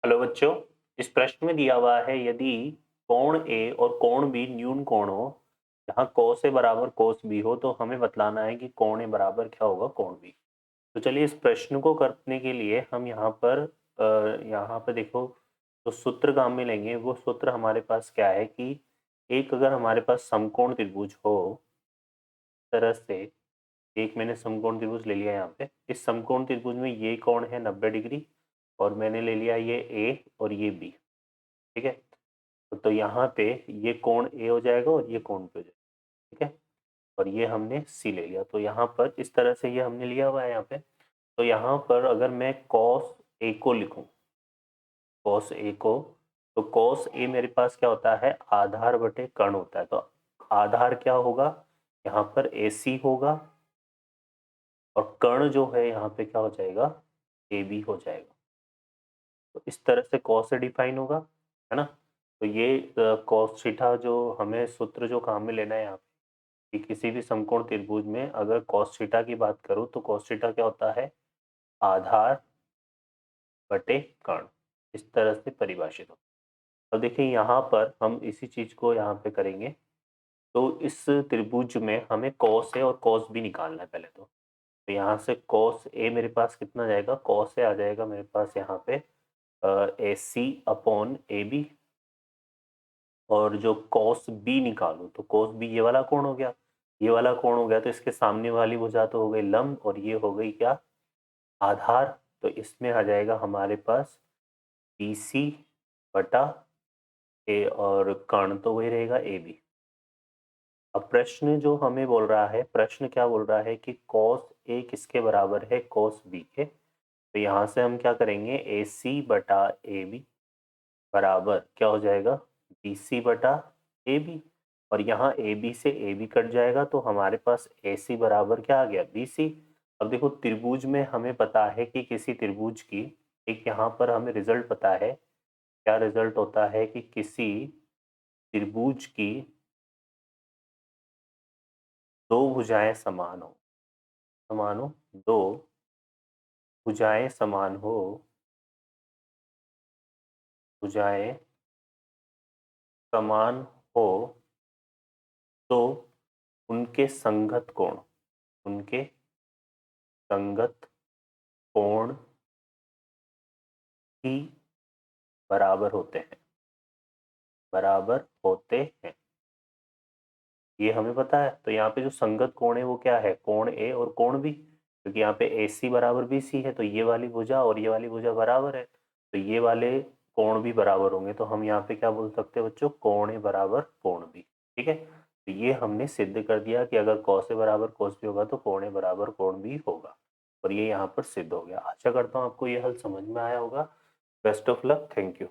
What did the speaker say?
Hello बच्चों, इस प्रश्न में दिया हुआ है यदि कोण ए और कोण बी न्यून कोण हो, जहाँ cos ए बराबर cos बी हो, तो हमें बतलाना है कि कोण ए बराबर क्या होगा कोण बी। तो चलिए इस प्रश्न को करने के लिए हम यहाँ पर देखो, तो सूत्र काम में लेंगे। वो सूत्र हमारे पास क्या है कि एक अगर हमारे पास समकोण त्रिभुज हो, इस तरह से एक मैंने समकोण त्रिभुज ले लिया यहाँ पे। इस समकोण त्रिभुज में ये कोण है 90 डिग्री और मैंने ले लिया ये ए और ये बी। ठीक है, तो यहाँ पे ये कोण ए हो जाएगा और ये कोण बी हो जाएगा। ठीक है, और ये हमने सी ले लिया। तो यहाँ पर इस तरह से ये हमने लिया हुआ है यहाँ पे। तो यहाँ पर अगर मैं कॉस ए को लिखूं, कॉस ए को, तो कॉस ए मेरे पास क्या होता है, आधार बटे कर्ण होता है। तो आधार क्या होगा, यहाँ पर ए सी होगा और कर्ण जो है यहाँ पे क्या हो जाएगा, ए बी हो जाएगा। तो इस तरह से कॉस से डिफाइन होगा, है ना। तो ये कॉस थीटा जो हमें सूत्र जो काम में लेना है यहाँ पे, कि किसी भी समकोण त्रिभुज में अगर कॉस थीटा की बात करूँ तो कॉस थीटा क्या होता है, आधार बटे कर्ण, इस तरह से परिभाषित होता है। अब देखिए यहाँ पर हम इसी चीज को यहाँ पे करेंगे। तो इस त्रिभुज में हमें कॉस ए और कॉस बी निकालना है पहले। तो यहाँ से कॉस ए मेरे पास कितना जाएगा, कॉस ए आ जाएगा मेरे पास यहाँ पे ए सी अपॉन ए बी। और जो कॉस बी निकालूं तो कॉस बी ये वाला कोण हो गया, ये वाला कोण हो गया। तो इसके सामने वाली भुजा तो हो गई लंब और ये हो गई क्या, आधार। तो इसमें आ जाएगा हमारे पास बी सी बटा ए और कर्ण तो वही रहेगा ए बी। अब प्रश्न जो हमें बोल रहा है, प्रश्न क्या बोल रहा है कि कॉस ए किसके बराबर है, कॉस बी के। तो यहाँ से हम क्या करेंगे, ए सी बटा ए बी बराबर क्या हो जाएगा, बी सी बटा ए बी। और यहाँ ए बी से ए बी कट जाएगा तो हमारे पास ए सी बराबर क्या आ गया, बी सी। अब देखो त्रिभुज में हमें पता है कि किसी त्रिभुज की, एक यहाँ पर हमें रिजल्ट पता है, क्या रिजल्ट होता है कि किसी त्रिभुज की दो भुजाएं समान हो, दो भुजाएं समान हो, भुजाएं समान हो, तो उनके संगत कोण, उनके संगत कोण ही बराबर होते हैं, बराबर होते हैं, ये हमें पता है। तो यहाँ पे जो संगत कोण है वो क्या है, कोण ए और कोण बी। क्योंकि यहाँ पे ए सी बराबर बी सी है, तो ये वाली भुजा और ये वाली भुजा बराबर है, तो ये वाले कोण भी बराबर होंगे। तो हम यहाँ पे क्या बोल सकते हैं बच्चों, कोण ए बराबर कोण बी। ठीक है, तो ये हमने सिद्ध कर दिया कि अगर कॉस ए बराबर कॉस बी होगा तो कोण ए बराबर कोण बी होगा। और ये यहाँ पर सिद्ध हो गया। आशा करता हूँ आपको ये हल समझ में आया होगा। Best of luck, thank you.